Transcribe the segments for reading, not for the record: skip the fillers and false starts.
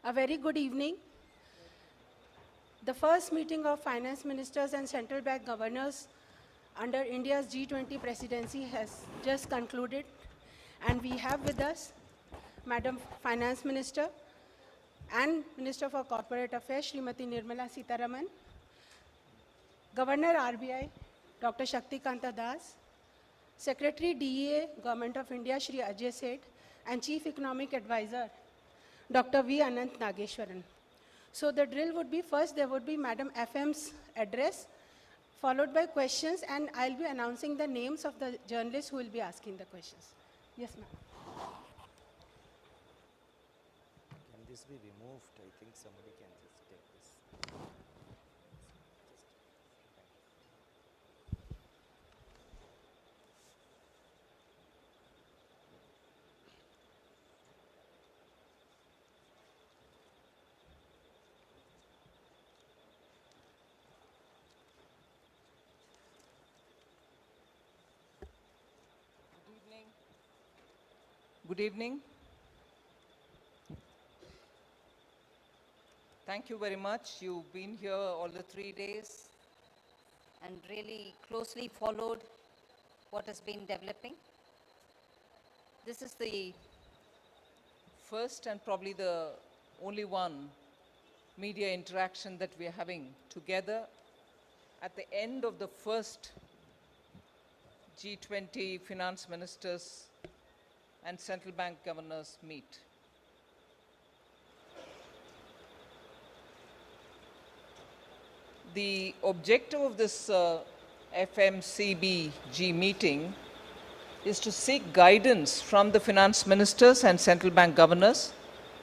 A very good evening. The first meeting of finance ministers and central bank governors under India's G20 presidency has just concluded, and we have with us Madam Finance Minister and Minister for Corporate Affairs, Srimati Nirmala Sitharaman, Governor RBI, Dr. Shaktikanta Das, Secretary DEA, Government of India, Shri Ajay Seth, and Chief Economic Advisor, Dr. V. Anant Nageshwaran. So the drill would be, first there would be Madam FM's address, followed by questions, and I'll be announcing the names of the journalists who will be asking the questions. Yes, ma'am. Can this be removed? I think somebody can just take this. Good evening. Thank you very much. You've been here all the 3 days and really closely followed what has been developing. This is the first and probably the only one media interaction that we are having together at the end of the first G20 finance ministers and central bank governors meet. The objective of this FMCBG meeting is to seek guidance from the finance ministers and central bank governors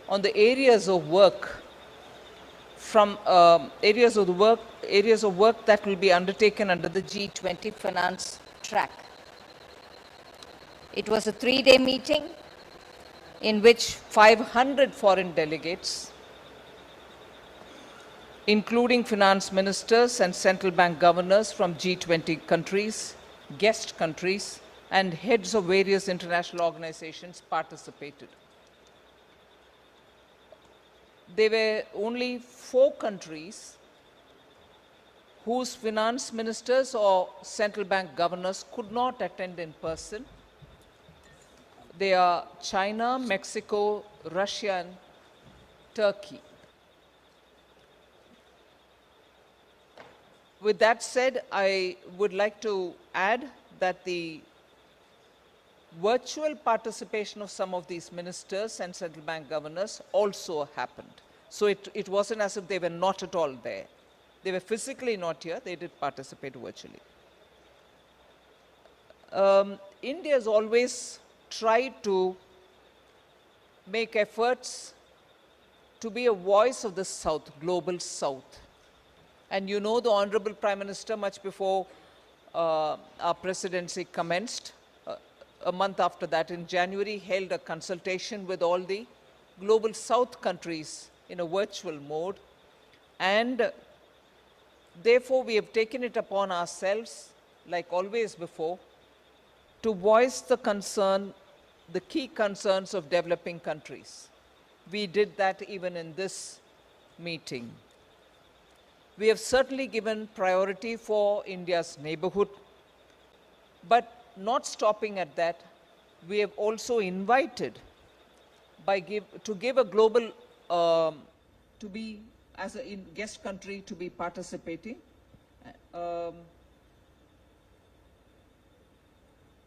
on the areas of work areas of work that will be undertaken under the G20 finance track. It was a 3-day meeting in which 500 foreign delegates, including finance ministers and central bank governors from G20 countries, guest countries, and heads of various international organizations participated. There were only 4 countries whose finance ministers or central bank governors could not attend in person. They are China, Mexico, Russia, and Turkey. With that said, I would like to add that the virtual participation of some of these ministers and central bank governors also happened. So it wasn't as if they were not at all there. They were physically not here, they did participate virtually. India has always tried to make efforts to be a voice of the South, global South. And you know, the Honorable Prime Minister, much before our presidency commenced, a month after that, in January, held a consultation with all the global South countries in a virtual mode. And therefore, we have taken it upon ourselves, like always before, to voice the concern, the key concerns of developing countries. We did that even in this meeting. We have certainly given priority for India's neighborhood, but not stopping at that, we have also invited to give a global, to be as a guest country to be participating.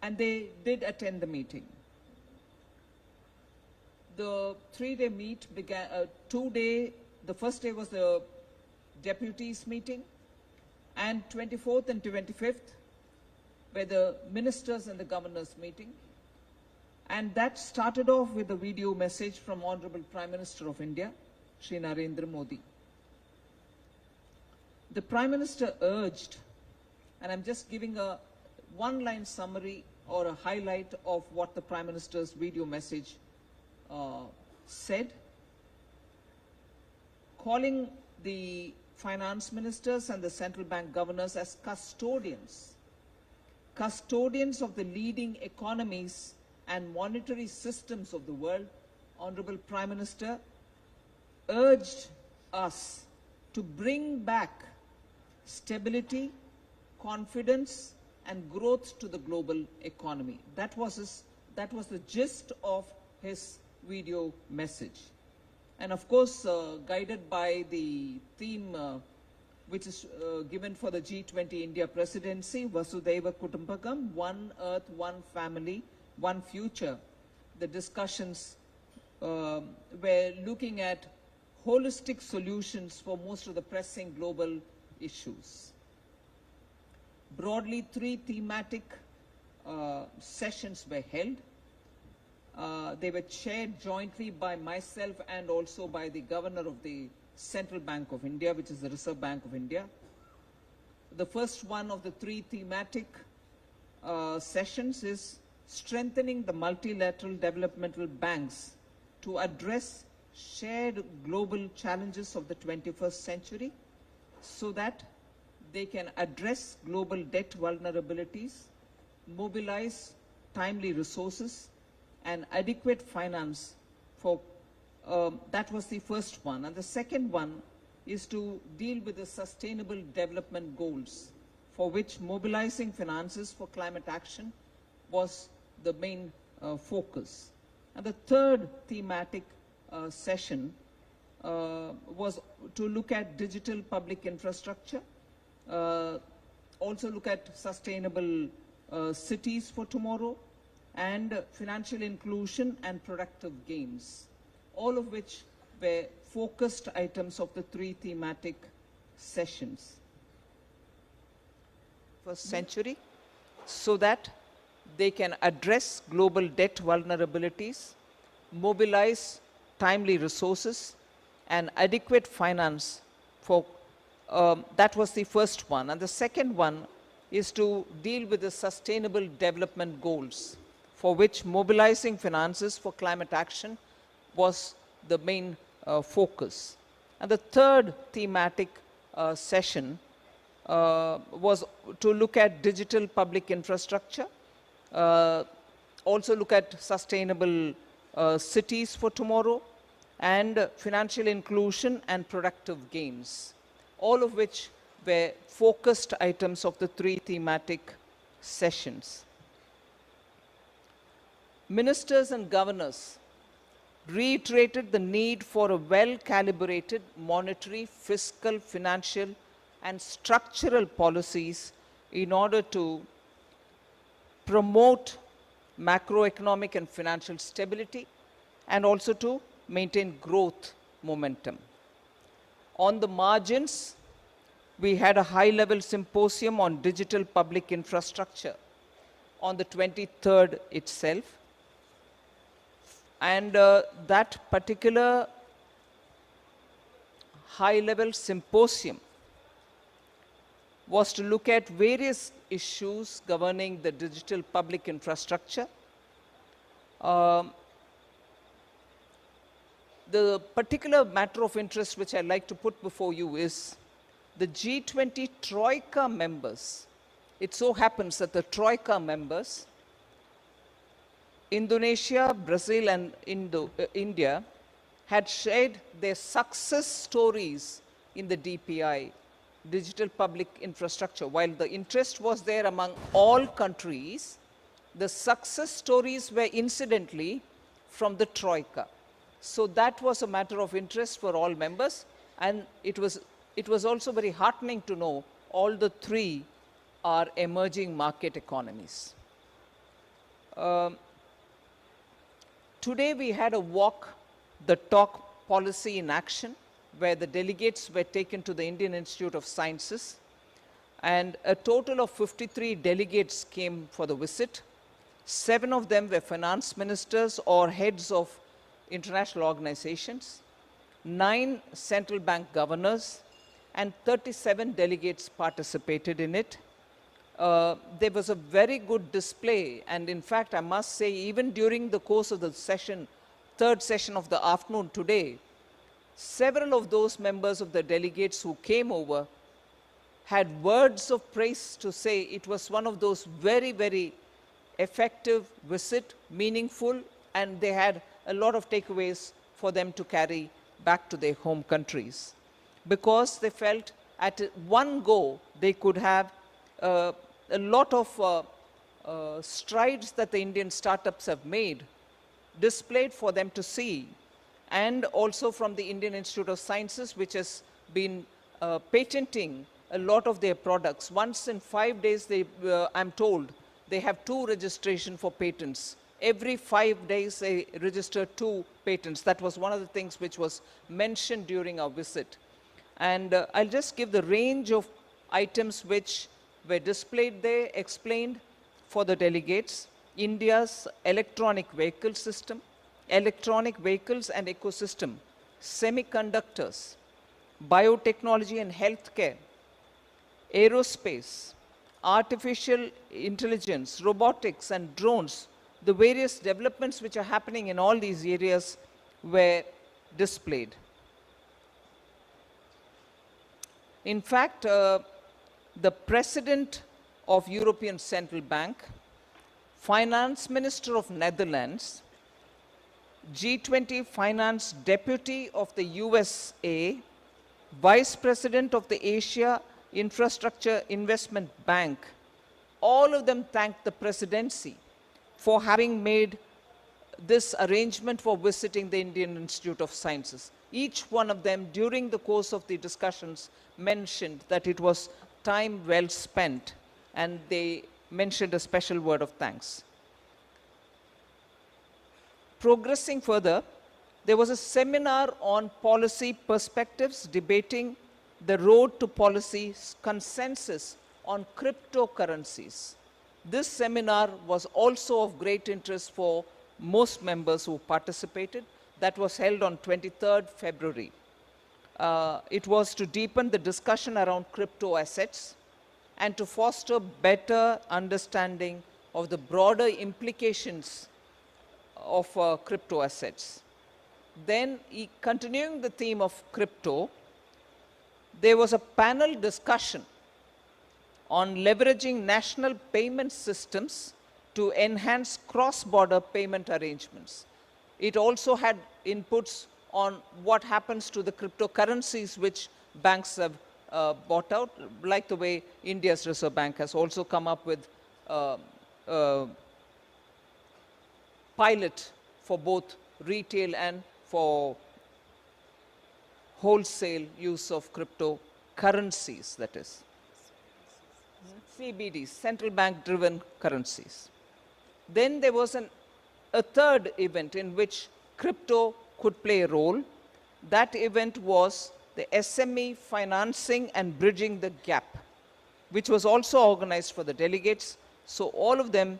And they did attend the meeting. The 3-day meet began, 2-day, the first day was the deputies meeting, and 24th and 25th were the ministers and the governors meeting. And that started off with a video message from Honorable Prime Minister of India, Shri Narendra Modi. The Prime Minister urged, and I'm just giving a one-line summary or a highlight of what the Prime Minister's video message said, calling the finance ministers and the central bank governors as custodians of the leading economies and monetary systems of the world. Honorable Prime Minister urged us to bring back stability, confidence, and growth to the global economy. That was the gist of his video message. And of course, guided by the theme which is given for the G20 India presidency, Vasudhaiva Kutumbakam, One Earth, One Family, One Future. The discussions were looking at holistic solutions for most of the pressing global issues. Broadly, 3 thematic sessions were held. They were chaired jointly by myself and also by the Governor of the Central Bank of India, which is the Reserve Bank of India. The first one of the 3 thematic sessions is strengthening the multilateral developmental banks to address shared global challenges of the 21st century so that they can address global debt vulnerabilities, mobilize timely resources, and adequate finance for, that was the first one. And the second one is to deal with the sustainable development goals, for which mobilizing finances for climate action was the main focus. And the third thematic session was to look at digital public infrastructure, also look at sustainable cities for tomorrow, and financial inclusion and productive gains, all of which were focused items of the 3 thematic sessions. First century, so that they can address global debt vulnerabilities, mobilize timely resources, and adequate finance for, that was the first one. And the second one is to deal with the sustainable development goals, for which mobilizing finances for climate action was the main focus. And the third thematic session was to look at digital public infrastructure, also look at sustainable cities for tomorrow, and financial inclusion and productive gains, all of which were focused items of the 3 thematic sessions. Ministers and governors reiterated the need for a well-calibrated monetary, fiscal, financial, and structural policies in order to promote macroeconomic and financial stability, and also to maintain growth momentum. On the margins, we had a high-level symposium on digital public infrastructure on the 23rd itself. And that particular high-level symposium was to look at various issues governing the digital public infrastructure. The particular matter of interest which I'd like to put before you is the G20 Troika members. It so happens that the Troika members, Indonesia, Brazil, and India, had shared their success stories in the DPI, digital public infrastructure. While the interest was there among all countries, the success stories were incidentally from the Troika. So that was a matter of interest for all members, and it was also very heartening to know all the 3 are emerging market economies. Today we had a walk the talk policy in action, where the delegates were taken to the Indian Institute of Sciences, and a total of 53 delegates came for the visit. 7 of them were finance ministers or heads of international organizations, 9 central bank governors, and 37 delegates participated in it. There was a very good display, and in fact, I must say, even during the course of the session, third session of the afternoon today, several of those members of the delegates who came over had words of praise to say. It was one of those very, very effective visit, meaningful, and they had a lot of takeaways for them to carry back to their home countries, because they felt at one go they could have a lot of strides that the Indian startups have made displayed for them to see, and also from the Indian Institute of Sciences, which has been patenting a lot of their products. Once in 5 days, I'm told, they have 2 registration for patents. Every 5 days, they register 2 patents. That was one of the things which was mentioned during our visit. And I'll just give the range of items which were displayed there, explained for the delegates. India's electronic vehicle system, electronic vehicles and ecosystem, semiconductors, biotechnology and healthcare, aerospace, artificial intelligence, robotics and drones. The various developments which are happening in all these areas were displayed. In fact, the President of European Central Bank, Finance Minister of Netherlands, G20 Finance Deputy of the USA, Vice President of the Asia Infrastructure Investment Bank, all of them thanked the presidency for having made this arrangement for visiting the Indian Institute of Sciences. Each one of them, during the course of the discussions, mentioned that it was time well spent, and they mentioned a special word of thanks. Progressing further, there was a seminar on policy perspectives debating the road to policy consensus on cryptocurrencies. This seminar was also of great interest for most members who participated. That was held on 23rd February. It was to deepen the discussion around crypto assets and to foster better understanding of the broader implications of crypto assets. Then, continuing the theme of crypto, there was a panel discussion on leveraging national payment systems to enhance cross-border payment arrangements. It also had inputs on what happens to the cryptocurrencies which banks have bought out, like the way India's Reserve Bank has also come up with pilot for both retail and for wholesale use of cryptocurrencies, that is. CBDs, central bank driven currencies. Then there was a third event in which crypto could play a role. That event was the SME financing and bridging the gap, which was also organized for the delegates. So all of them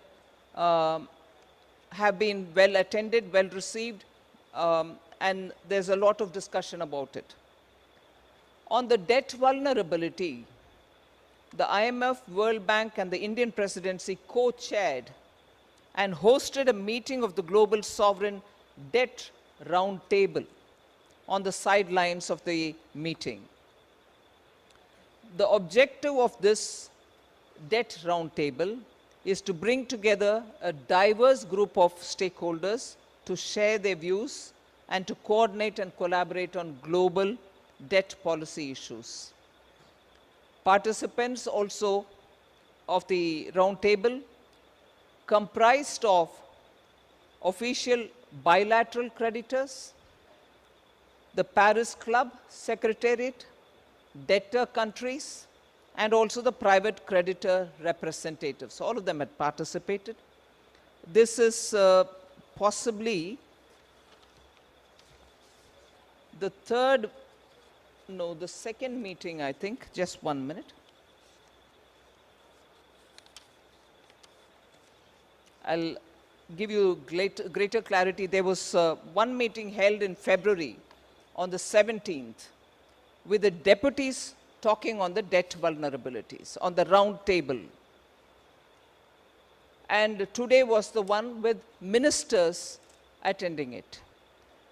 have been well attended, well received, and there's a lot of discussion about it. On the debt vulnerability, the IMF, World Bank, and the Indian presidency co-chaired and hosted a meeting of the Global Sovereign Debt Roundtable on the sidelines of the meeting. The objective of this debt roundtable is to bring together a diverse group of stakeholders to share their views and to coordinate and collaborate on global debt policy issues. Participants also of the roundtable comprised of official bilateral creditors, the Paris Club Secretariat, debtor countries, and also the private creditor representatives. All of them had participated. This is possibly the second meeting, I think. Just 1 minute. I'll give you greater clarity. There was one meeting held in February on the 17th with the deputies talking on the debt vulnerabilities on the round table. And today was the one with ministers attending it.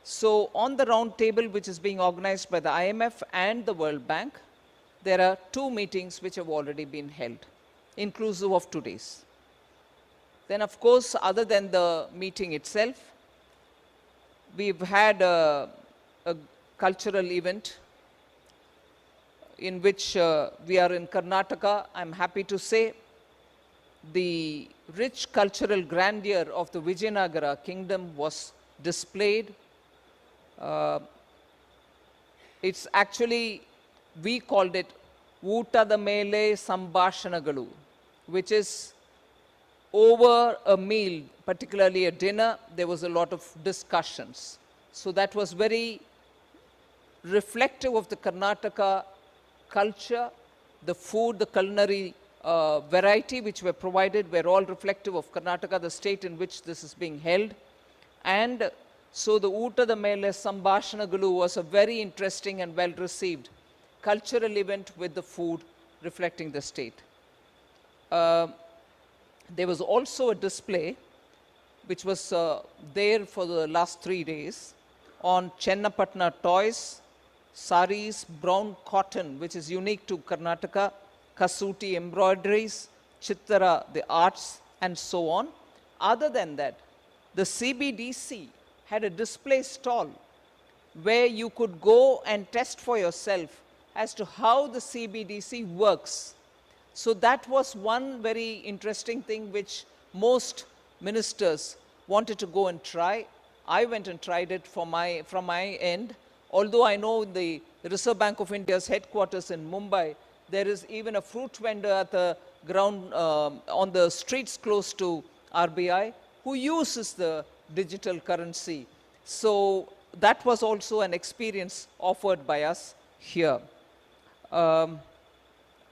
So on the round table, which is being organized by the IMF and the World Bank, there are 2 meetings which have already been held, inclusive of today's. Then, of course, other than the meeting itself, we've had a cultural event in which we are in Karnataka. I'm happy to say the rich cultural grandeur of the Vijayanagara kingdom was displayed. It's actually, we called it Uttada Mele Sambhashanagalu, which is over a meal, particularly a dinner, there was a lot of discussions. So that was very reflective of the Karnataka culture, the food, the culinary variety which were provided were all reflective of Karnataka, the state in which this is being held. And so the Uttada Mele Sambhashanagalu was a very interesting and well-received cultural event with the food reflecting the state. There was also a display which was there for the last 3 days on Chennapatna toys, saris, brown cotton, which is unique to Karnataka, Kasuti embroideries, Chittara, the arts, and so on. Other than that, the CBDC had a display stall where you could go and test for yourself as to how the CBDC works. So that was one very interesting thing which most ministers wanted to go and try. I went and tried it from my end. Although I know the Reserve Bank of India's headquarters in Mumbai, there is even a fruit vendor at the ground, on the streets close to RBI, who uses the digital currency. So that was also an experience offered by us here.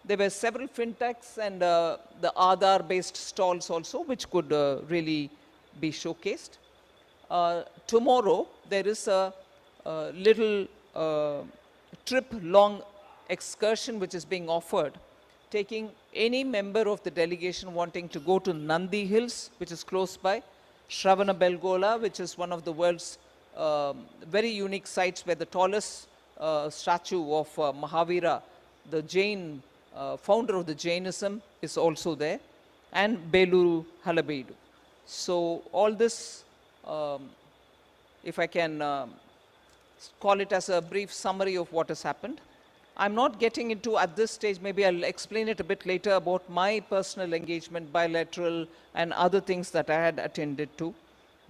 There were several fintechs and the Aadhaar-based stalls also, which could really be showcased. Tomorrow, there is a little trip-long excursion which is being offered, taking any member of the delegation wanting to go to Nandi Hills, which is close by, Shravana Belgola, which is one of the world's very unique sites where the tallest statue of Mahavira, the Jain founder of the Jainism, is also there, and Beluru Halabedu. So all this, if I can call it as a brief summary of what has happened. I'm not getting into, at this stage, maybe I'll explain it a bit later about my personal engagement, bilateral, and other things that I had attended to.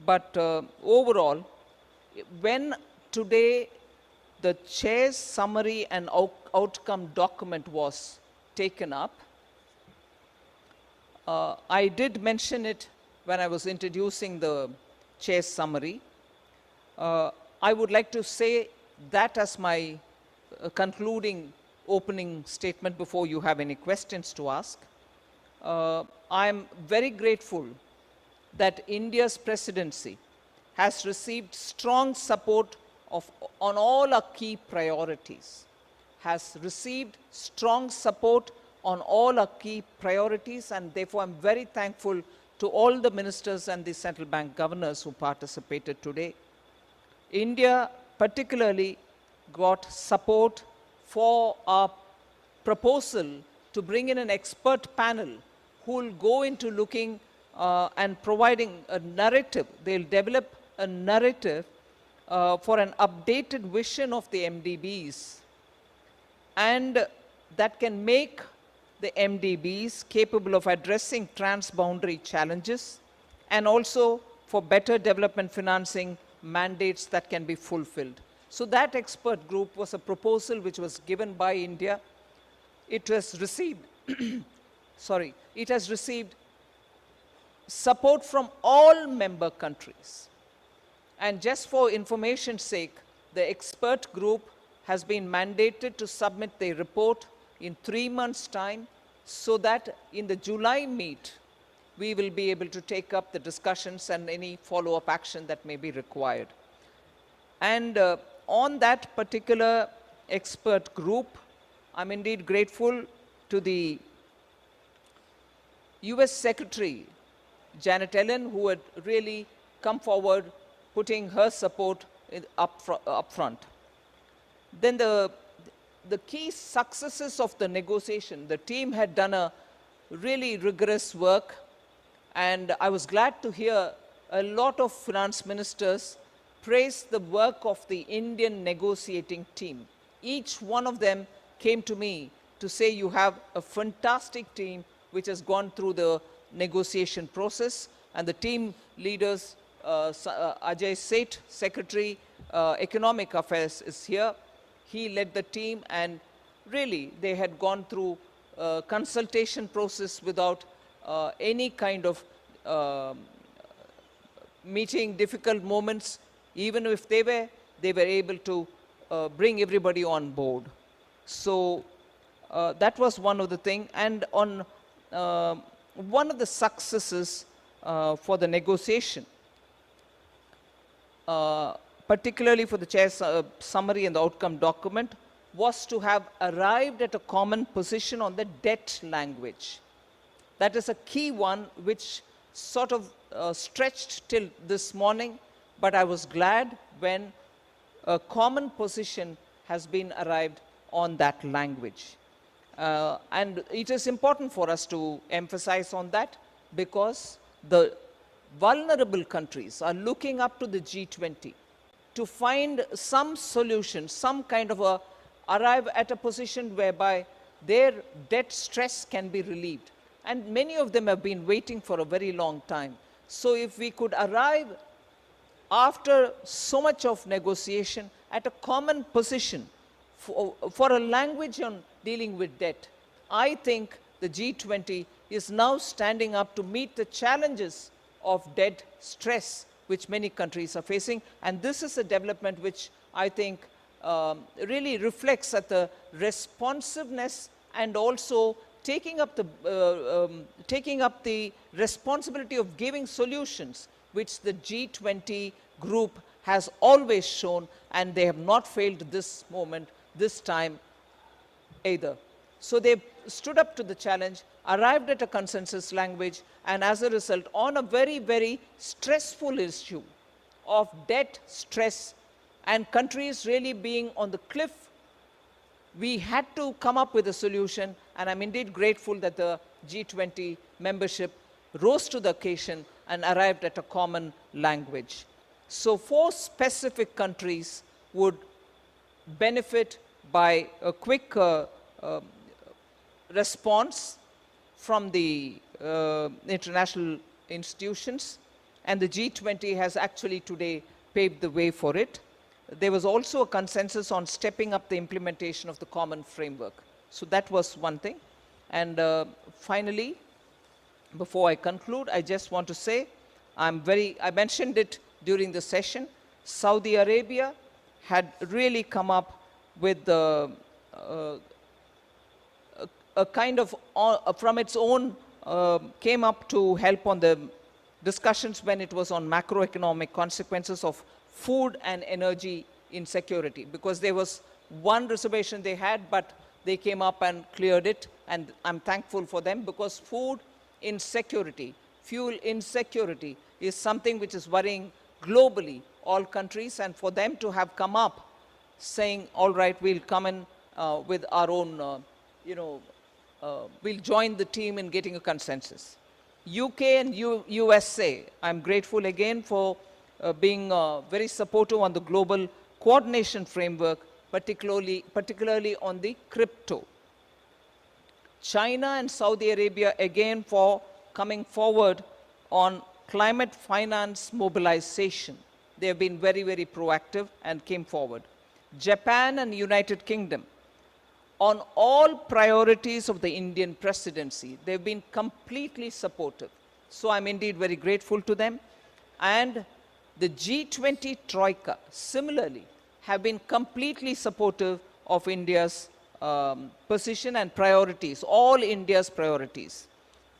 But overall, when today the chair's summary and outcome document was taken up, I did mention it when I was introducing the chair's summary. I would like to say that as my concluding opening statement before you have any questions to ask. I'm very grateful that India's presidency has received strong support on all our key priorities, has received strong support on all our key priorities, and therefore I'm very thankful to all the ministers and the central bank governors who participated today. India particularly got support for our proposal to bring in an expert panel who will go into looking and providing a narrative. They'll develop a narrative for an updated vision of the MDBs, and that can make the MDBs capable of addressing transboundary challenges and also for better development financing mandates that can be fulfilled. So that expert group was a proposal which was given by India. It has received, it has received support from all member countries. And just for information's sake, the expert group has been mandated to submit their report in 3 months' time, so that in the July meet, we will be able to take up the discussions and any follow-up action that may be required. And on that particular expert group, I'm indeed grateful to the US Secretary, Janet Yellen, who had really come forward, putting her support up front. Then the key successes of the negotiation, the team had done a really rigorous work, and I was glad to hear a lot of finance ministers praise the work of the Indian negotiating team. Each one of them came to me to say, you have a fantastic team which has gone through the negotiation process, and the team leaders, Ajay Seth, Secretary, Economic Affairs is here. He led the team, and really they had gone through consultation process without any kind of meeting difficult moments. Even if they were able to bring everybody on board. So that was one of the things. And on one of the successes for the negotiation, particularly for the chair's summary and the outcome document, was to have arrived at a common position on the debt language. That is a key one which sort of stretched till this morning, but I was glad when a common position has been arrived on that language. And it is important for us to emphasize on that, because the vulnerable countries are looking up to the G20 to find some solution, some kind of a arrive at a position whereby their debt stress can be relieved. And many of them have been waiting for a very long time. So if we could arrive after so much of negotiation at a common position for a language on dealing with debt, I think the G20 is now standing up to meet the challenges of debt stress which many countries are facing. And this is a development which I think really reflects at the responsiveness and also taking up the responsibility of giving solutions, which the G20 group has always shown, and they have not failed this moment, this time either. So they stood up to the challenge, arrived at a consensus language, and as a result, on a very, very stressful issue of debt stress and countries really being on the cliff, we had to come up with a solution, and I'm indeed grateful that the G20 membership rose to the occasion and arrived at a common language. So 4 specific countries would benefit by a quick response from the international institutions, and the G20 has actually today paved the way for it. There was also a consensus on stepping up the implementation of the common framework. So that was one thing. And finally, before I conclude, I just want to say, I mentioned it during the session, Saudi Arabia had really come up with a kind of, from its own, came up to help on the discussions when it was on macroeconomic consequences of food and energy insecurity, because there was one reservation they had, but they came up and cleared it, and I'm thankful for them, because food insecurity, fuel insecurity is something which is worrying globally all countries, and for them to have come up saying, all right, we'll come in with our own, we'll join the team in getting a consensus. UK and USA, I'm grateful again for being very supportive on the global coordination framework, particularly on the crypto. China and Saudi Arabia again for coming forward on climate finance mobilization. They have been very, very proactive and came forward. Japan and United Kingdom, on all priorities of the Indian presidency, they've been completely supportive. So I'm indeed very grateful to them. And the G20 Troika, similarly, have been completely supportive of India's position and priorities, all India's priorities.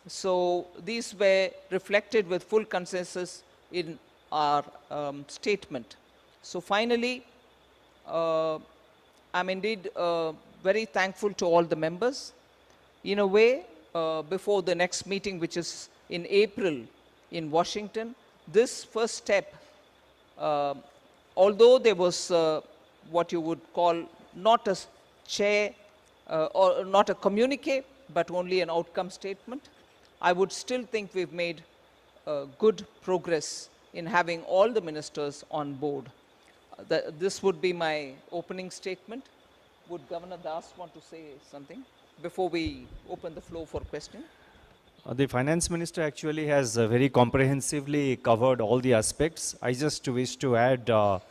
So these were reflected with full consensus in our statement. So finally, I'm indeed very thankful to all the members. In a way, before the next meeting, which is in April in Washington, this first step, although there was what you would call not a chair or not a communique, but only an outcome statement, I would still think we've made good progress in having all the ministers on board. This would be my opening statement. Would Governor Das want to say something before we open the floor for question? The finance minister actually has very comprehensively covered all the aspects. I just wish to add 2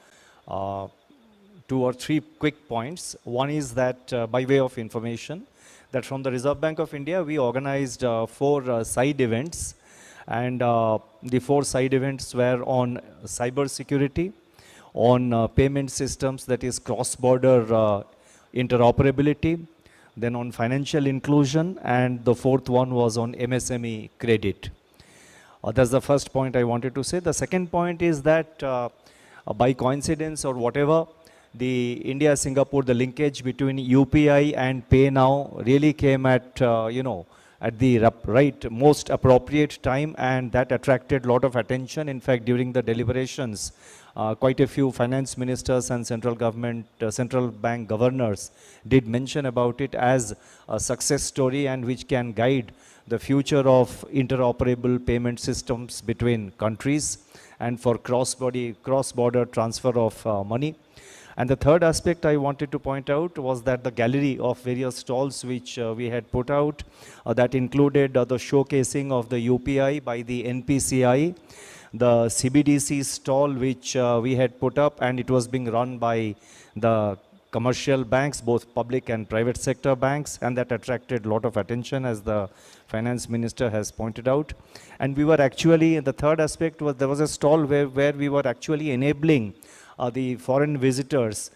or 3 quick points. One is that by way of information, that from the Reserve Bank of India, we organized 4 side events, and the 4 side events were on cyber security, on payment systems, that is cross-border interoperability, then on financial inclusion, and the 4th one was on MSME credit. That's the first point I wanted to say. The second point is that by coincidence or whatever, the India-Singapore, the linkage between UPI and Pay Now really came at, at the right, most appropriate time, and that attracted a lot of attention. In fact, during the deliberations, quite a few finance ministers and central government, central bank governors did mention about it as a success story and which can guide the future of interoperable payment systems between countries and for cross-border transfer of money. And the third aspect I wanted to point out was that the gallery of various stalls which we had put out, that included the showcasing of the UPI by the NPCI, the CBDC stall which we had put up, and it was being run by the commercial banks, both public and private sector banks, and that attracted a lot of attention, as the finance minister has pointed out. And we were actually, the third aspect was there was a stall where we were actually enabling the foreign visitors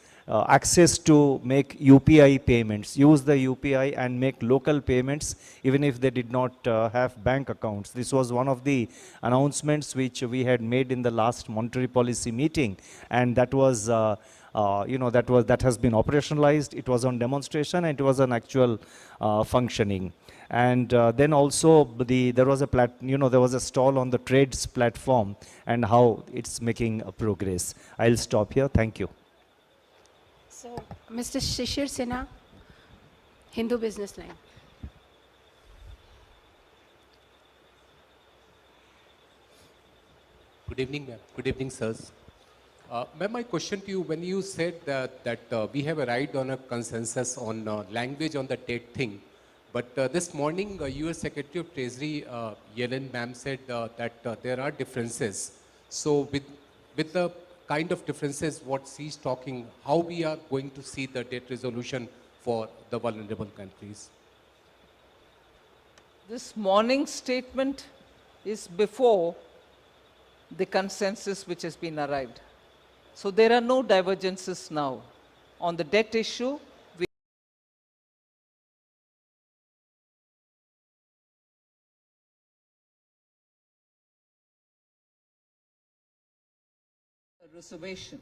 access to make UPI payments, use the UPI and make local payments even if they did not have bank accounts. This was one of the announcements which we had made in the last monetary policy meeting, and that was that has been operationalized. It was on demonstration and it was an actual functioning. And then also there was a stall on the trades platform and how it's making a progress. I'll stop here. Thank you. So, Mr. Shishir Sinha, Hindu Business Line. Good evening, ma'am. Good evening, sirs. Ma'am, my question to you, when you said that we have arrived on a consensus on language on the debt thing, but this morning, US Secretary of Treasury, Yellen ma'am, said that there are differences. So with the kind of differences what she's talking, how we are going to see the debt resolution for the vulnerable countries? This morning's statement is before the consensus which has been arrived. So there are no divergences now. On the debt issue, reservation.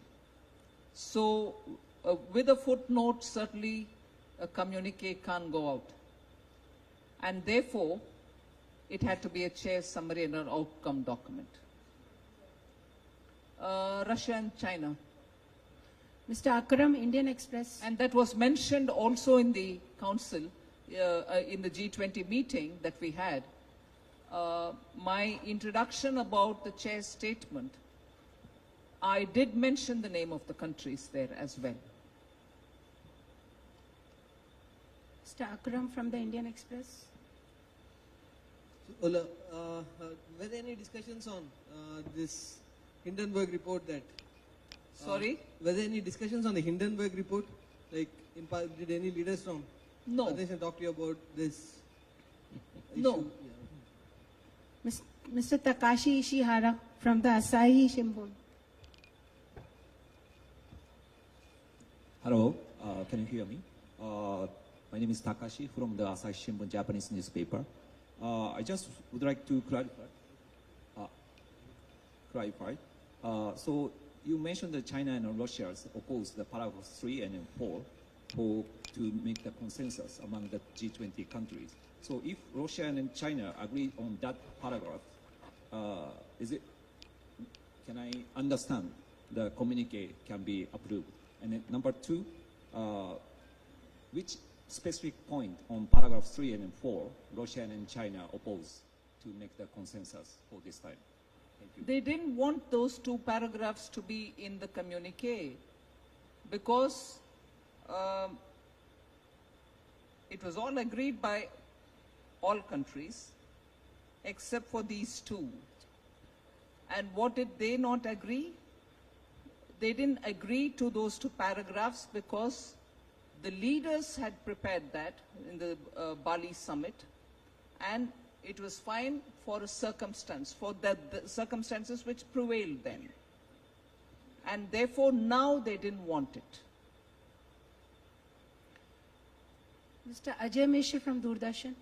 So with a footnote, certainly a communique can't go out. And therefore, it had to be a chair summary and an outcome document. Russia and China. Mr. Akram, Indian Express. And that was mentioned also in the council, in the G20 meeting that we had. My introduction about the chair's statement, I did mention the name of the countries there as well. Mr. Akram from the Indian Express. Ola, were there any discussions on this Hindenburg report that... Sorry? Were there any discussions on the Hindenburg report? Like, did any leaders from No. talk to you about this issue? No. Yeah. Mr. Takashi Ishihara from the Asahi Shimbun. Hello, can you hear me? My name is Takashi from the Asahi Shimbun Japanese newspaper. I just would like to clarify. So you mentioned that China and Russia oppose the paragraph 3 and 4 to make the consensus among the G20 countries. So if Russia and China agree on that paragraph, can I understand the communique can be approved? And then number 2, which specific point on paragraph 3 and 4 Russia and China oppose to make the consensus for this time? Thank you. They didn't want those two paragraphs to be in the communique because it was all agreed by all countries except for these two. And what did they not agree? They didn't agree to those two paragraphs because the leaders had prepared that in the Bali summit, and it was fine for a circumstance, for the circumstances which prevailed then. And therefore now they didn't want it. Mr. Ajay Mishra from Doordarshan.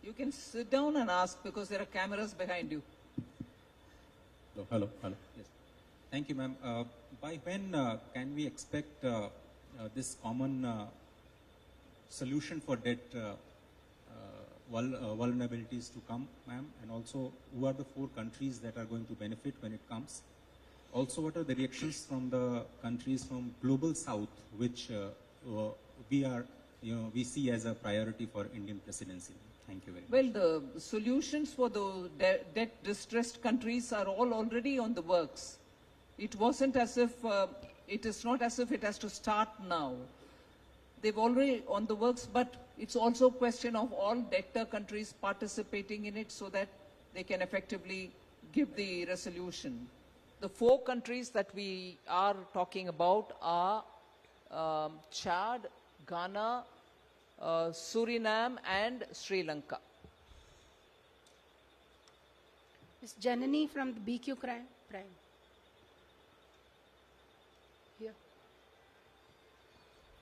You can sit down and ask because there are cameras behind you. Hello. Yes. Thank you, ma'am. By when can we expect this common solution for debt vulnerabilities to come, ma'am? And also, who are the 4 countries that are going to benefit when it comes? Also, what are the reactions from the countries from Global South, which we see as a priority for Indian presidency? Thank you very much. Well, the solutions for the debt-distressed countries are all already on the works. It wasn't as if, it is not as if it has to start now. They've already on the works, but it's also a question of all debtor countries participating in it so that they can effectively give the resolution. The 4 countries that we are talking about are Chad, Ghana, Suriname and Sri Lanka. Ms. Janani from the BQ Prime. Here.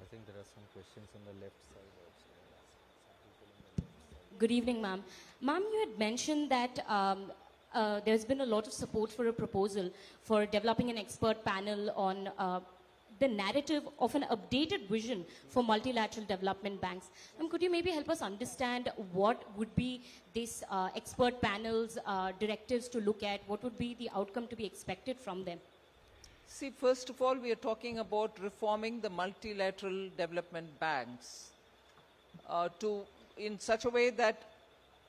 I think there are some questions on the left side also. Some people on the left side. Good evening, ma'am. Ma'am, you had mentioned that there's been a lot of support for a proposal for developing an expert panel on the narrative of an updated vision for multilateral development banks. Could you maybe help us understand what would be this expert panel's directives to look at? What would be the outcome to be expected from them? See, first of all, we are talking about reforming the multilateral development banks in such a way that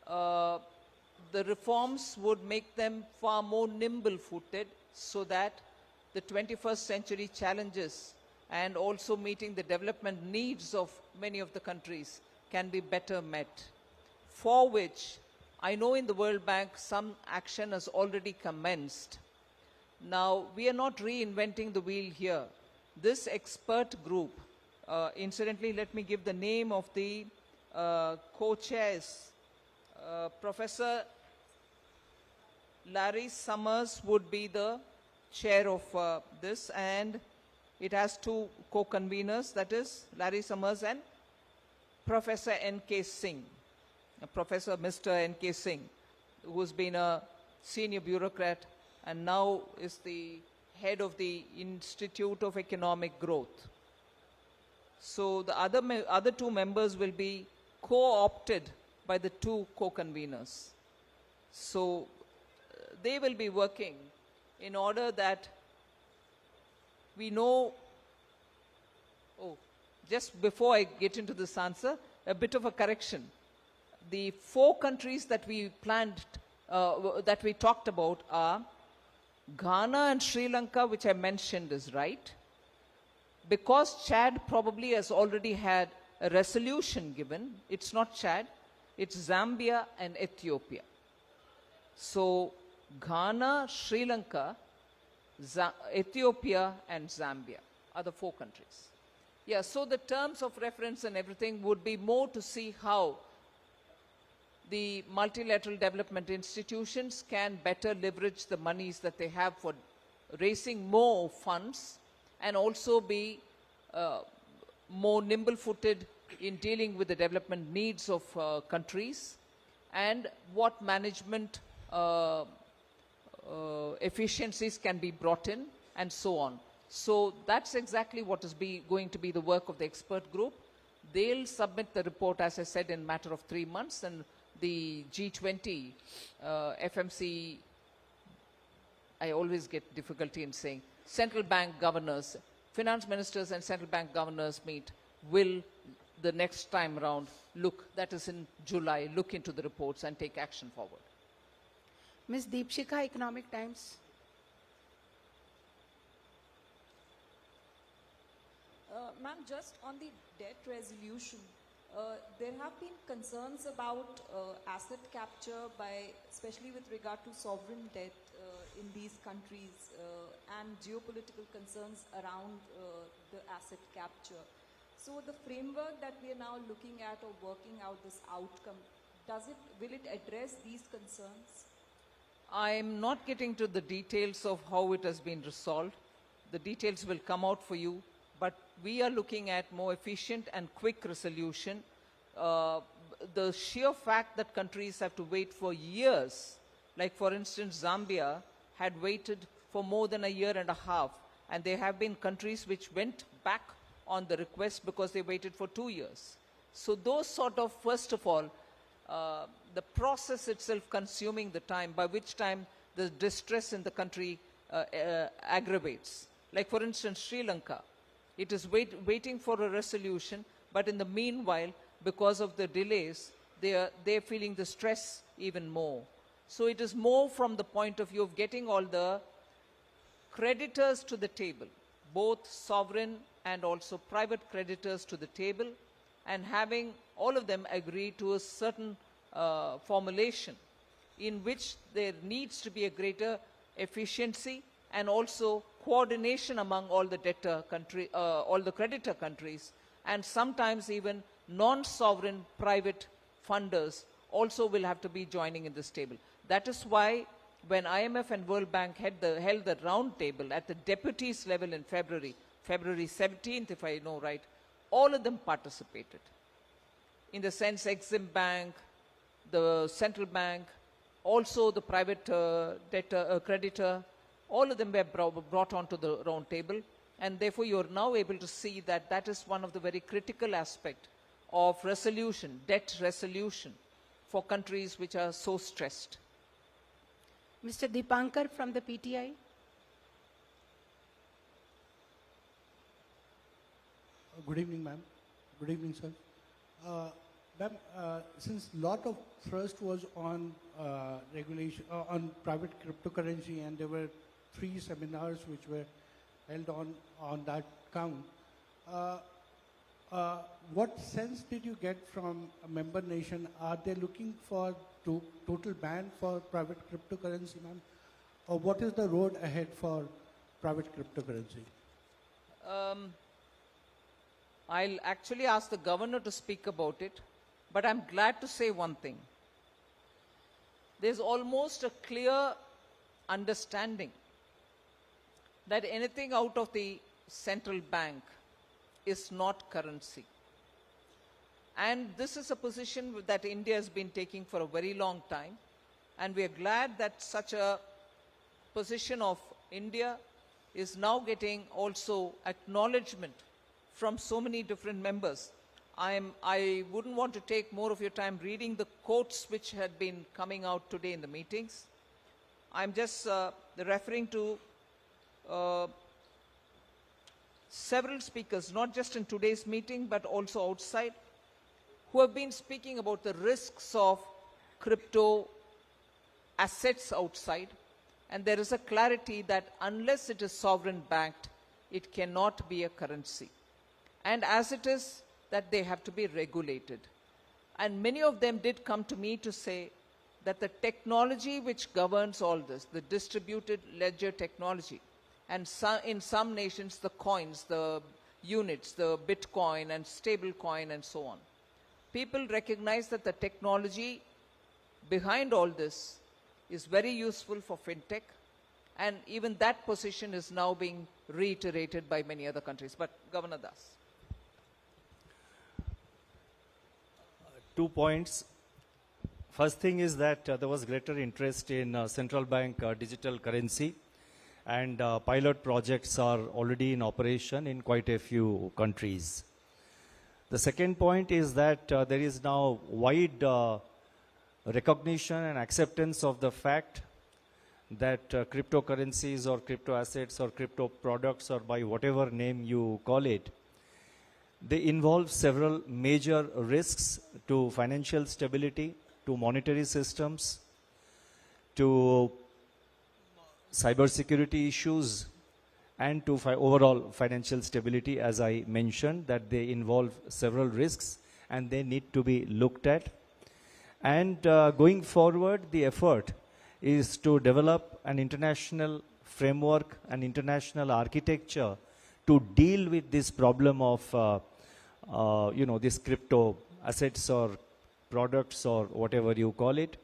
the reforms would make them far more nimble-footed so that the 21st century challenges and also meeting the development needs of many of the countries can be better met. For which, I know in the World Bank some action has already commenced. Now, we are not reinventing the wheel here. This expert group, incidentally, let me give the name of the co-chairs. Professor Larry Summers would be the chair of this, and it has 2 co-conveners, that is Larry Summers and Professor N.K. Singh, Professor Mr. N.K. Singh, who's been a senior bureaucrat and now is the head of the Institute of Economic Growth. So the other 2 members will be co-opted by the 2 co-conveners. So they will be working in order that we know, just before I get into this answer, a bit of a correction. The 4 countries that we planned, that we talked about are Ghana and Sri Lanka, which I mentioned is right. Because Chad probably has already had a resolution given, it's not Chad, it's Zambia and Ethiopia. So Ghana, Sri Lanka, Ethiopia and Zambia are the 4 countries. Yeah, so the terms of reference and everything would be more to see how the multilateral development institutions can better leverage the monies that they have for raising more funds and also be more nimble-footed in dealing with the development needs of countries and what management efficiencies can be brought in and so on. So that's exactly what is going to be the work of the expert group. They'll submit the report, as I said, in a matter of 3 months, and the G20 FMC I always get difficulty in saying, central bank governors, finance ministers and central bank governors meet, will the next time round look, that is in July, look into the reports and take action forward. Ms. Deepshika, Economic Times. Ma'am, just on the debt resolution, there have been concerns about asset capture by, especially with regard to sovereign debt in these countries and geopolitical concerns around the asset capture. So the framework that we are now looking at or working out this outcome, will it address these concerns? I'm not getting to the details of how it has been resolved. The details will come out for you, but we are looking at more efficient and quick resolution. The sheer fact that countries have to wait for years, like for instance Zambia had waited for more than a year and a half, and there have been countries which went back on the request because they waited for 2 years. So those sort of, first of all, the process itself consuming the time, by which time the distress in the country aggravates. Like for instance Sri Lanka, it is waiting for a resolution, but in the meanwhile, because of the delays, they're feeling the stress even more. So it is more from the point of view of getting all the creditors to the table, both sovereign and also private creditors to the table, and having all of them agree to a certain formulation in which there needs to be a greater efficiency and also coordination among all the all the creditor countries, and sometimes even non-sovereign private funders also will have to be joining in this table. That is why when IMF and World Bank held the round table at the deputies level in February 17th, if I know right, all of them participated. In the sense, Exim Bank, the central bank, also the private creditor, all of them were brought onto the round table, and therefore you are now able to see that that is one of the very critical aspects of resolution, debt resolution for countries which are so stressed. Mr. Dipankar from the PTI. Good evening, ma'am. Good evening, sir. Ma'am, since a lot of thrust was on regulation, on private cryptocurrency, and there were 3 seminars which were held on that count, what sense did you get from a member nation? Are they looking for total ban for private cryptocurrency, ma'am? Or what is the road ahead for private cryptocurrency? I'll actually ask the governor to speak about it, but I'm glad to say one thing. There's almost a clear understanding that anything out of the central bank is not currency. And this is a position that India has been taking for a very long time, and we are glad that such a position of India is now getting also acknowledgement from so many different members. I wouldn't want to take more of your time reading the quotes which had been coming out today in the meetings. I'm just referring to several speakers, not just in today's meeting, but also outside, who have been speaking about the risks of crypto assets outside. And there is a clarity that unless it is sovereign backed, it cannot be a currency. And as it is, that they have to be regulated. And many of them did come to me to say that the technology which governs all this, the distributed ledger technology, and in some nations the coins, the units, the Bitcoin and stable coin and so on, people recognize that the technology behind all this is very useful for fintech, and even that position is now being reiterated by many other countries. But Governor Das. 2 points. First thing is that there was greater interest in central bank digital currency, and pilot projects are already in operation in quite a few countries. The second point is that there is now wide recognition and acceptance of the fact that cryptocurrencies or crypto assets or crypto products, or by whatever name you call it, they involve several major risks to financial stability, to monetary systems, to cybersecurity issues, and to overall financial stability. As I mentioned, that they involve several risks and they need to be looked at. And going forward, the effort is to develop an international framework, an international architecture to deal with this problem of these crypto assets or products or whatever you call it.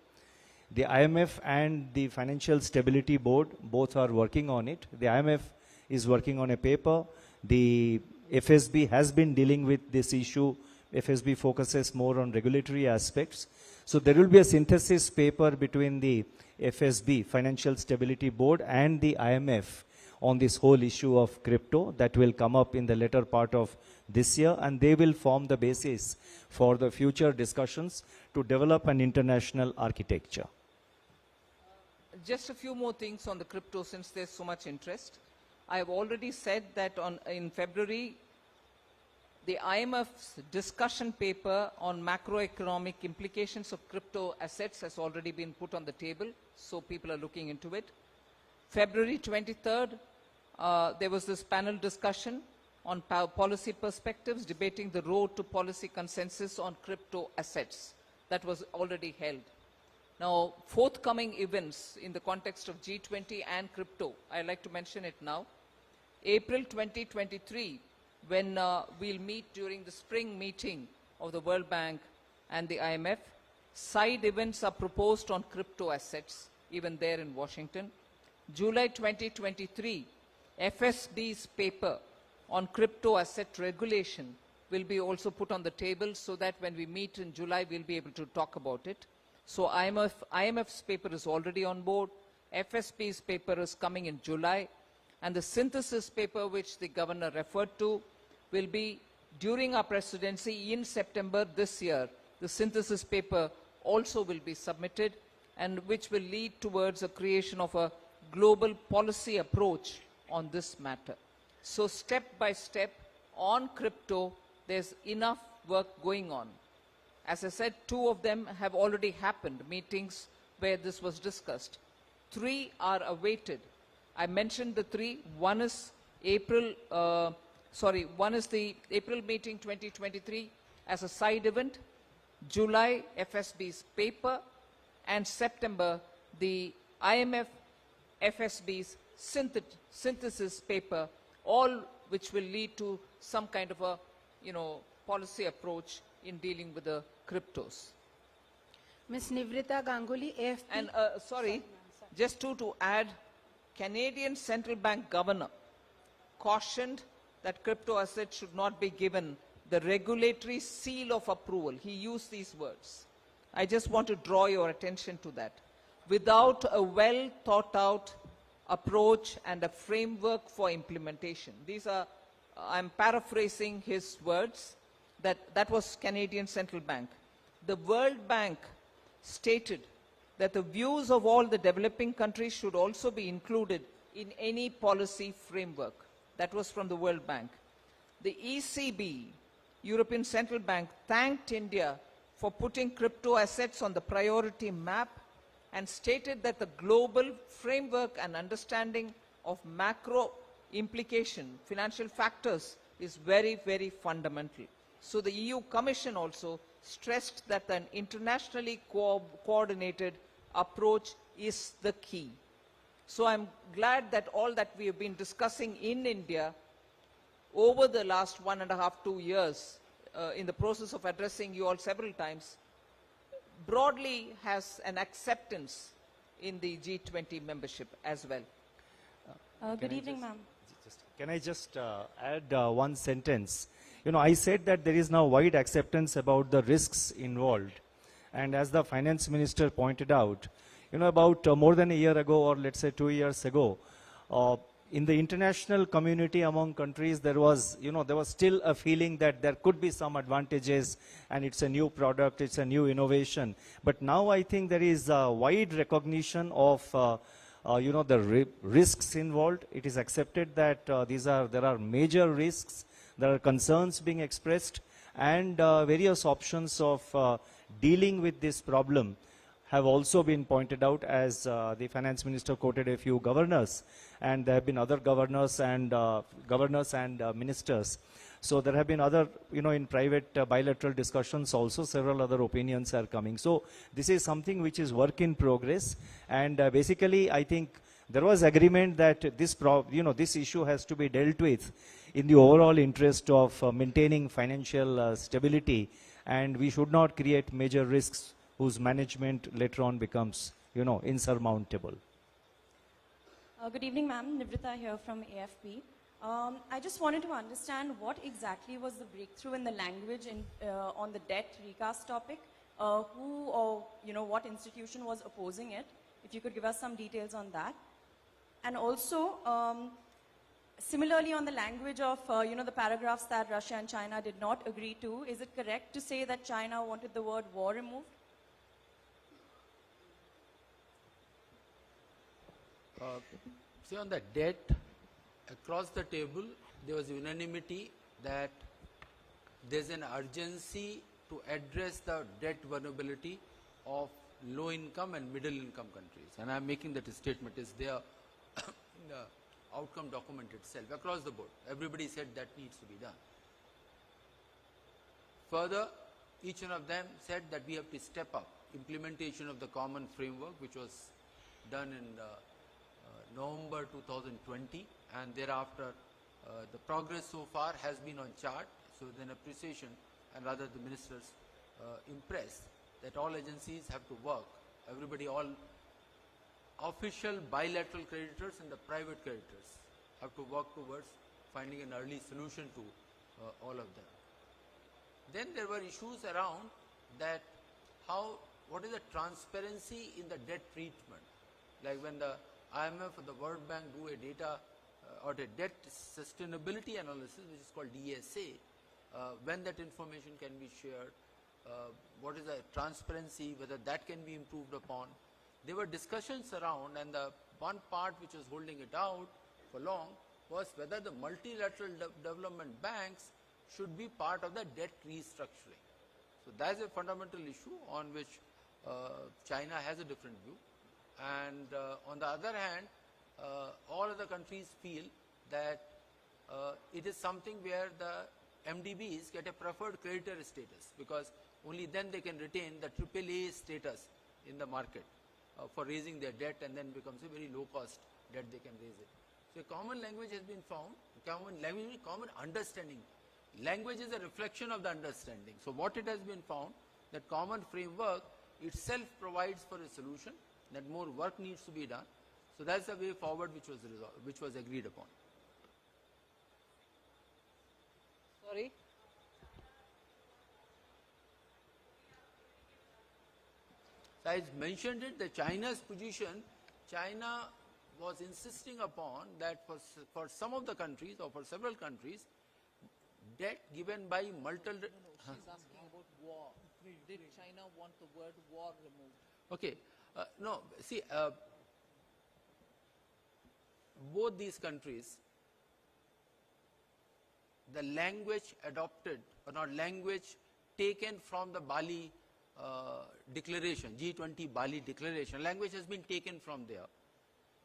The IMF and the Financial Stability Board both are working on it. The IMF is working on a paper. The FSB has been dealing with this issue. FSB focuses more on regulatory aspects. So there will be a synthesis paper between the FSB, Financial Stability Board, and the IMF on this whole issue of crypto that will come up in the later part of this year, and they will form the basis for the future discussions to develop an international architecture. Just a few more things on the crypto since there's so much interest. I have already said that in February, the IMF's discussion paper on macroeconomic implications of crypto assets has already been put on the table, so people are looking into it. February 23rd, there was this panel discussion on policy perspectives, debating the road to policy consensus on crypto assets. That was already held. Now, forthcoming events in the context of G20 and crypto, I'd like to mention it now. April 2023, when we'll meet during the spring meeting of the World Bank and the IMF, side events are proposed on crypto assets, even there in Washington. July 2023, FSB's paper on crypto asset regulation will be also put on the table so that when we meet in July, we'll be able to talk about it. So IMF's paper is already on board. FSB's paper is coming in July. And the synthesis paper, which the governor referred to, will be during our presidency in September this year. The synthesis paper also will be submitted, and which will lead towards a creation of a global policy approach on this matter. So step by step on crypto, there's enough work going on. As I said, 2 of them have already happened, meetings where this was discussed. 3 are awaited. I mentioned the 3. One is the April meeting 2023 as a side event, July FSB's paper, and September the IMF FSB's synthesis paper, all which will lead to some kind of a policy approach in dealing with the cryptos. Ms. Nivrita Ganguly, AFP. And just to add, Canadian Central Bank Governor cautioned that crypto assets should not be given the regulatory seal of approval. He used these words. I just want to draw your attention to that. Without a well thought out approach and a framework for implementation. These are, I'm paraphrasing his words, that was Canadian Central Bank. The World Bank stated that the views of all the developing countries should also be included in any policy framework. That was from the World Bank. The ECB, European Central Bank, thanked India for putting crypto assets on the priority map and stated that the global framework and understanding of macro implication, financial factors, is very, very fundamental. So the EU Commission also stressed that an internationally coordinated approach is the key. So I'm glad that all that we have been discussing in India over the last 1.5, 2 years, in the process of addressing you all several times, broadly has an acceptance in the G20 membership as well. Good evening, ma'am. Can I just add one sentence? I said that there is now wide acceptance about the risks involved. And as the finance minister pointed out, about more than a year ago, or let's say 2 years ago, in the international community among countries, there was still a feeling that there could be some advantages and it's a new product, it's a new innovation. But now I think there is a wide recognition of the risks involved. It is accepted that there are major risks, there are concerns being expressed, and various options of dealing with this problem have also been pointed out, as the finance minister quoted a few governors, and there have been other governors and ministers. So there have been other, in private bilateral discussions also, several other opinions are coming. So this is something which is work in progress, and basically I think there was agreement that this issue has to be dealt with in the overall interest of maintaining financial stability, and we should not create major risks whose management later on becomes, insurmountable. Good evening, ma'am. Nivrita here from AFP. I just wanted to understand what exactly was the breakthrough in the language on the debt recast topic. Who or what institution was opposing it? If you could give us some details on that. And also, similarly on the language of the paragraphs that Russia and China did not agree to, is it correct to say that China wanted the word war removed? See, on the debt, across the table, there was unanimity that there's an urgency to address the debt vulnerability of low-income and middle-income countries. And I'm making that statement. It's there in the outcome document itself, across the board. Everybody said that needs to be done. Further, each one of them said that we have to step up implementation of the common framework, which was done in November 2020, and thereafter the progress so far has been on chart. So then appreciation, and rather the ministers impressed that all agencies have to work, everybody, all official bilateral creditors and the private creditors have to work towards finding an early solution to all of them. Then there were issues around that what is the transparency in the debt treatment, like when the IMF or the World Bank do a data or a debt sustainability analysis, which is called DSA, when that information can be shared, what is the transparency, whether that can be improved upon. There were discussions around, and the one part which was holding it out for long was whether the multilateral development banks should be part of the debt restructuring. So that's a fundamental issue on which China has a different view. And on the other hand, all other countries feel that it is something where the MDBs get a preferred creditor status, because only then they can retain the AAA status in the market for raising their debt, and then becomes a very low cost debt they can raise it. So a common language has been found, common understanding. Language is a reflection of the understanding. So what it has been found, that common framework itself provides for a solution, that more work needs to be done. So that's the way forward which was agreed upon. Sorry? So I mentioned it, the China's position, China was insisting upon that for some of the countries, or for several countries, debt given by multiple... She's asking about war. Did China want the word war removed? Okay. No, see, both these countries, the language adopted, or not language taken from the Bali declaration, G20 Bali declaration, language has been taken from there.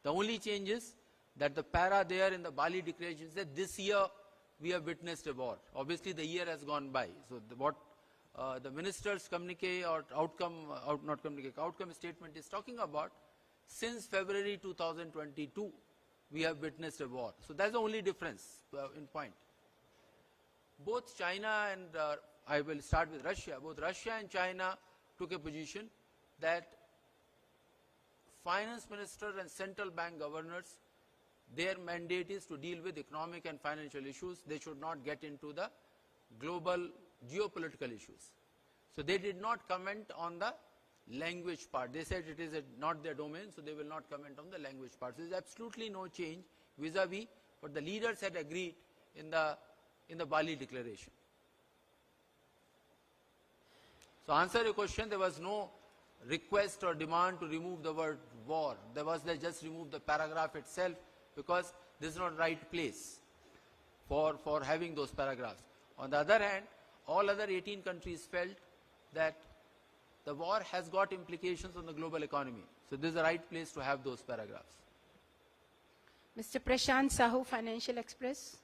The only change is that the para there in the Bali declaration said this year we have witnessed a war. Obviously the year has gone by. So what the minister's communique or outcome statement is talking about, since February 2022 we have witnessed a war. So that's the only difference in point. Both China and I will start with Russia. Both Russia and China took a position that finance minister and central bank governors, their mandate is to deal with economic and financial issues. They should not get into the global geopolitical issues. So they did not comment on the language part. They said it is not their domain, so they will not comment on the language part. So there is absolutely no change vis-a-vis what the leaders had agreed in the Bali declaration. So answer your question, there was no request or demand to remove the word war. They just remove the paragraph itself, because this is not the right place for having those paragraphs. On the other hand, all other 18 countries felt that the war has got implications on the global economy. So this is the right place to have those paragraphs. Mr. Prashant Sahu, Financial Express.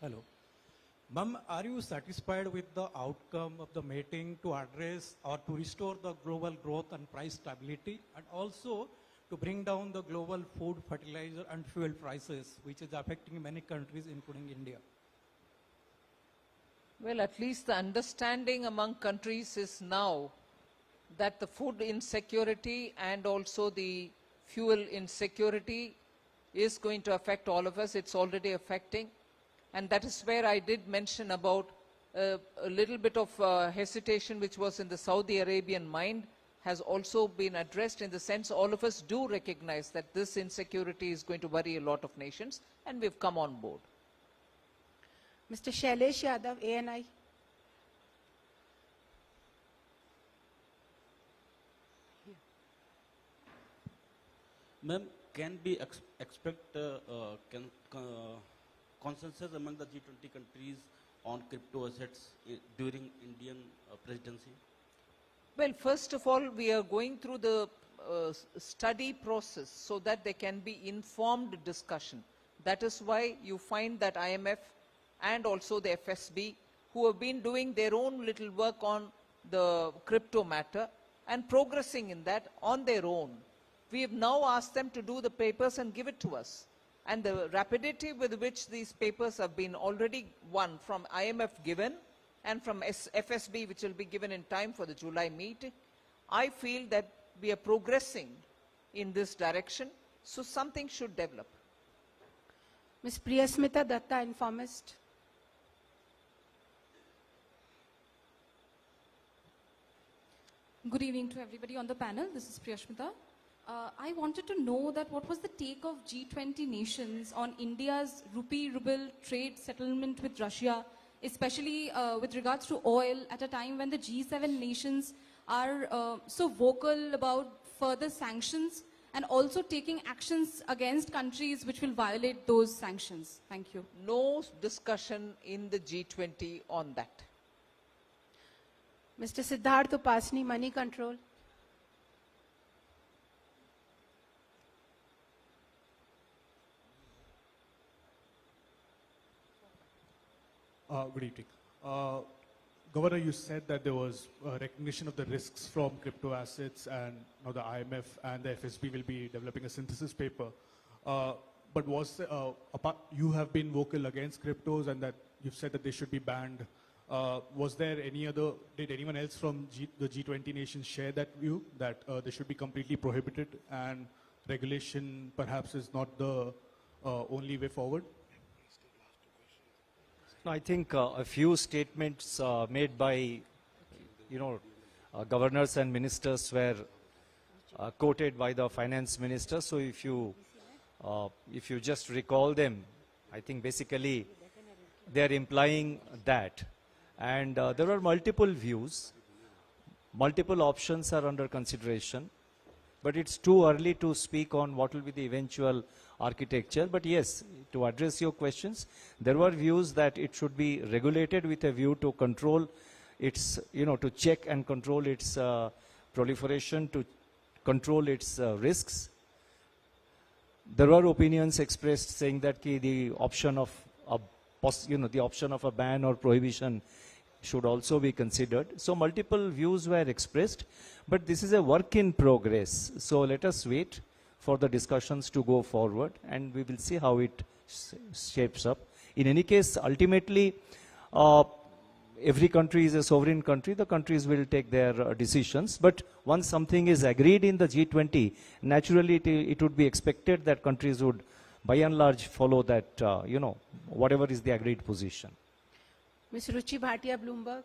Hello. Ma'am, are you satisfied with the outcome of the meeting to address or to restore the global growth and price stability, and also to bring down the global food, fertilizer and fuel prices, which is affecting many countries, including India? Well, at least the understanding among countries is now that the food insecurity and also the fuel insecurity is going to affect all of us. It's already affecting. And that is where I did mention about a little bit of hesitation which was in the Saudi Arabian mind has also been addressed, in the sense all of us do recognize that this insecurity is going to worry a lot of nations, and we've come on board. Mr. Shailesh Yadav, ANI. Ma'am, can we expect consensus among the G20 countries on crypto assets during Indian presidency? Well, first of all, we are going through the study process so that there can be informed discussion. That is why you find that IMF and also the FSB, who have been doing their own little work on the crypto matter and progressing in that on their own. We have now asked them to do the papers and give it to us. And the rapidity with which these papers have been already one from IMF given and from FSB, which will be given in time for the July meeting, I feel that we are progressing in this direction, so something should develop. Ms. Priyasmita Datta, Informist. Good evening to everybody on the panel. This is Priyasmita. I wanted to know that what was the take of G20 nations on India's rupee-ruble trade settlement with Russia, especially with regards to oil, at a time when the G7 nations are so vocal about further sanctions and also taking actions against countries which will violate those sanctions. Thank you. No discussion in the G20 on that. Mr. Siddharth Upasni, Moneycontrol. Good evening. Governor, you said that there was recognition of the risks from crypto assets, and now the IMF and the FSB will be developing a synthesis paper. But you have been vocal against cryptos, and that you've said that they should be banned. Was there did anyone else from the G20 nations share that view, that they should be completely prohibited and regulation perhaps is not the only way forward? No, I think a few statements made by, governors and ministers were quoted by the finance minister. So if you just recall them, I think basically they are implying that. And there are multiple views, multiple options are under consideration, but it's too early to speak on what will be the eventual architecture. But yes, to address your questions, there were views that it should be regulated with a view to control its, to check and control its proliferation, to control its risks. There were opinions expressed saying that the option of a ban or prohibition should also be considered. So multiple views were expressed, but this is a work in progress. So let us wait for the discussions to go forward, and we will see how it shapes up. In any case, ultimately, every country is a sovereign country. The countries will take their decisions. But once something is agreed in the G20, naturally it would be expected that countries would, by and large, follow that, whatever is the agreed position. Ms. Ruchi Bhatia, Bloomberg.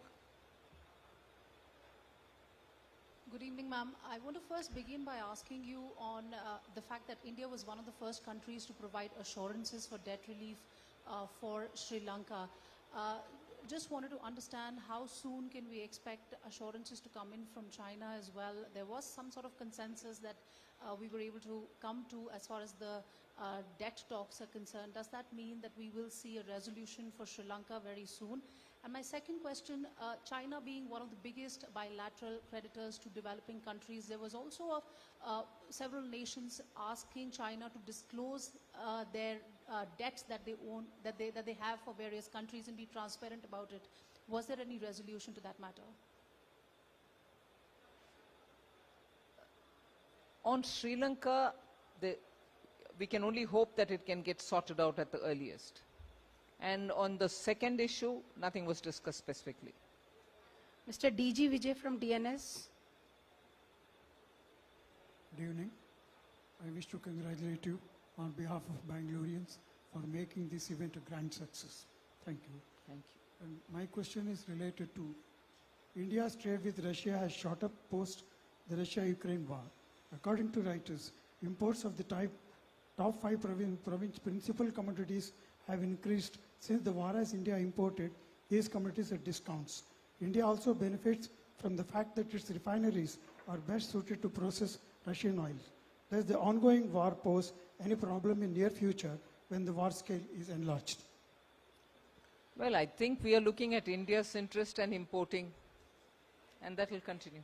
Good evening, ma'am. I want to first begin by asking you on the fact that India was one of the first countries to provide assurances for debt relief for Sri Lanka. just wanted to understand how soon can we expect assurances to come in from China as well. There was some sort of consensus that we were able to come to as far as the debt talks are concerned. Does that mean that we will see a resolution for Sri Lanka very soon? And my second question, China being one of the biggest bilateral creditors to developing countries, there was also several nations asking China to disclose their debts that they own, that they have for various countries and be transparent about it. Was there any resolution to that matter? On Sri Lanka, we can only hope that it can get sorted out at the earliest. And on the second issue, nothing was discussed specifically. Mr. DG Vijay from DNS. Good evening. I wish to congratulate you on behalf of Bangaloreans for making this event a grand success. Thank you. Thank you. And my question is related to India's trade with Russia has shot up post the Russia-Ukraine war. According to Reuters, imports of the top 5 principal commodities have increased since the war, as India imported these commodities at discounts. India also benefits from the fact that its refineries are best suited to process Russian oil. Does the ongoing war pose any problem in near future when the war scale is enlarged? Well, I think we are looking at India's interest and importing, and that will continue.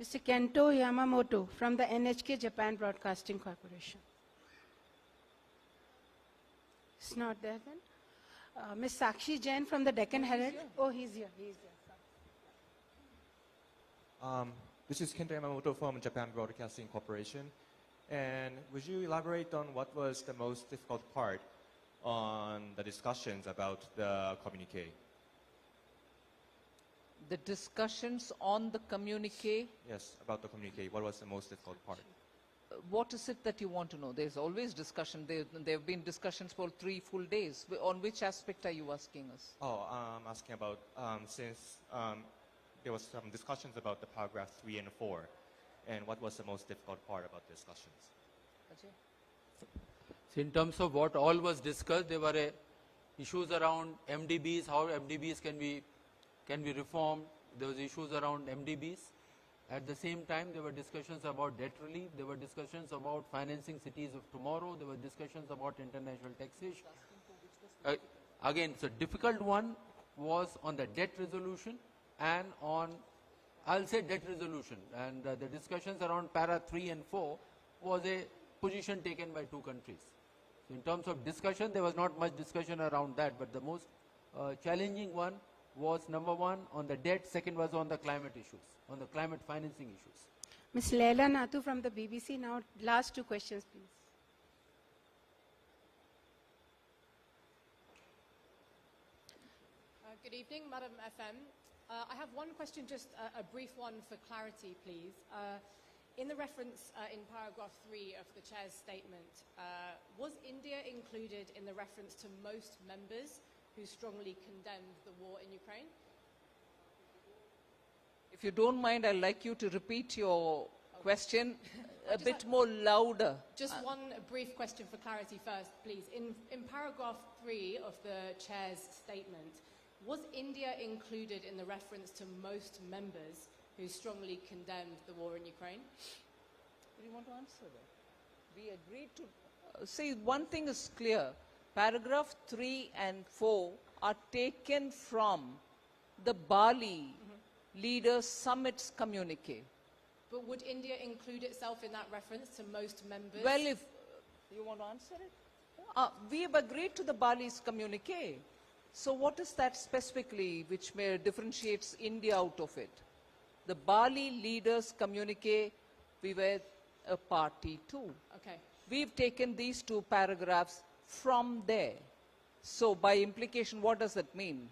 Mr. Kento Yamamoto from the NHK Japan Broadcasting Corporation. It's not there then. Ms. Sakshi Jain from the Deccan Herald. Oh, he's here. He's here. This is Kento Yamamoto from Japan Broadcasting Corporation. And would you elaborate on what was the most difficult part on the discussions about the communique? The discussions on the communique? Yes, about the communique. What was the most difficult part? What is it that you want to know? There's always discussion. There have been discussions for 3 full days. On which aspect are you asking us? Oh, I'm asking about since there was some discussions about the paragraph 3 and 4, and what was the most difficult part about the discussions? So in terms of what all was discussed, there were issues around MDBs, how MDBs can be reformed. There was issues around MDBs. At the same time, there were discussions about debt relief. There were discussions about financing cities of tomorrow. There were discussions about international taxation. Again, so difficult one was on the debt resolution and on, I'll say debt resolution. And the discussions around para 3 and 4 was a position taken by 2 countries. So in terms of discussion, there was not much discussion around that, but the most challenging one was number 1 on the debt, second was on the climate issues, on the climate financing issues. Ms. Leila Nathu from the BBC. Now, last 2 questions, please. Good evening, Madam FM. I have one question, just a brief one for clarity, please. In the reference in paragraph 3 of the Chair's statement, was India included in the reference to most members who strongly condemned the war in Ukraine? If you don't mind, I'd like you to repeat your question a bit more louder. Just one brief question for clarity first, please. In paragraph 3 of the Chair's statement, was India included in the reference to most members who strongly condemned the war in Ukraine? Do you want to answer that? We agreed to... see, one thing is clear. Paragraph 3 and 4 are taken from the Bali Leaders Summit's communique. But would India include itself in that reference to most members? Well, if you want to answer it? We have agreed to the Bali's communique. So what is that specifically which differentiates India out of it? The Bali Leaders Communique, we were a party to. Okay. We've taken these 2 paragraphs from there. So by implication, what does that mean?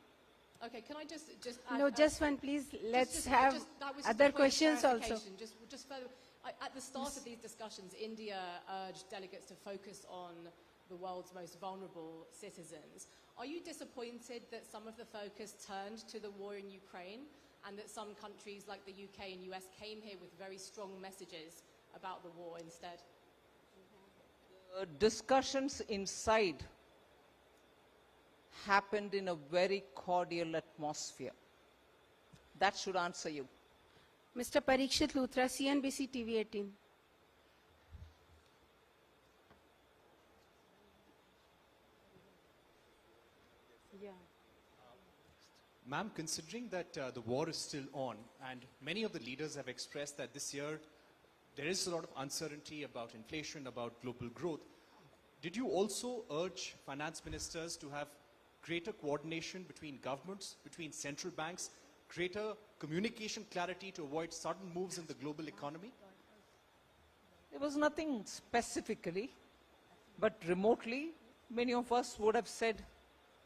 Okay, can I just add... No, just one, please. Let's have other questions also. Just further, at the start of these discussions, India urged delegates to focus on the world's most vulnerable citizens. Are you disappointed that some of the focus turned to the war in Ukraine and that some countries like the UK and US came here with very strong messages about the war instead? Discussions inside happened in a very cordial atmosphere. That should answer you. Mr. Parikshit Luthra, CNBC TV 18. Yeah. Ma'am, considering that the war is still on and many of the leaders have expressed that this year there is a lot of uncertainty about inflation, about global growth, did you also urge finance ministers to have greater coordination between governments, between central banks, greater communication clarity to avoid sudden moves in the global economy? There was nothing specifically, but remotely, many of us would have said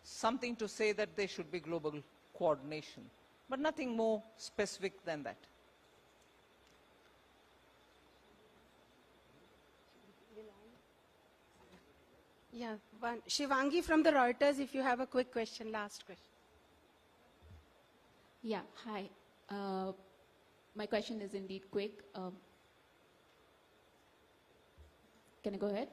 something to say that there should be global coordination, but nothing more specific than that. Yeah, Shivangi from the Reuters, if you have a quick question, last question. Yeah, hi. My question is indeed quick. Can I go ahead?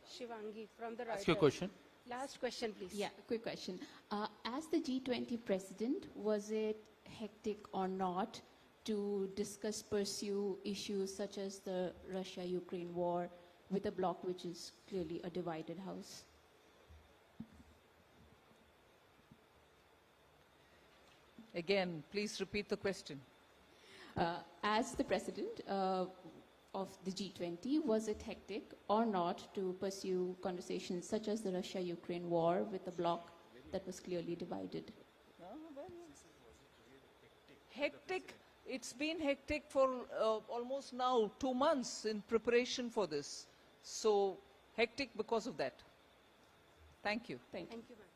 Shivangi from the Reuters. Ask your question. Last question, please. Yeah, quick question. As the G20 president, was it hectic or not to discuss, pursue issues such as the Russia-Ukraine war with a bloc which is clearly a divided house? Again, please repeat the question. As the president of the G20, was it hectic or not to pursue conversations such as the Russia-Ukraine war with a bloc that was clearly divided? Hectic. It's been hectic for almost now 2 months in preparation for this. So hectic because of that. Thank you. Thank you. Thank you, ma'am.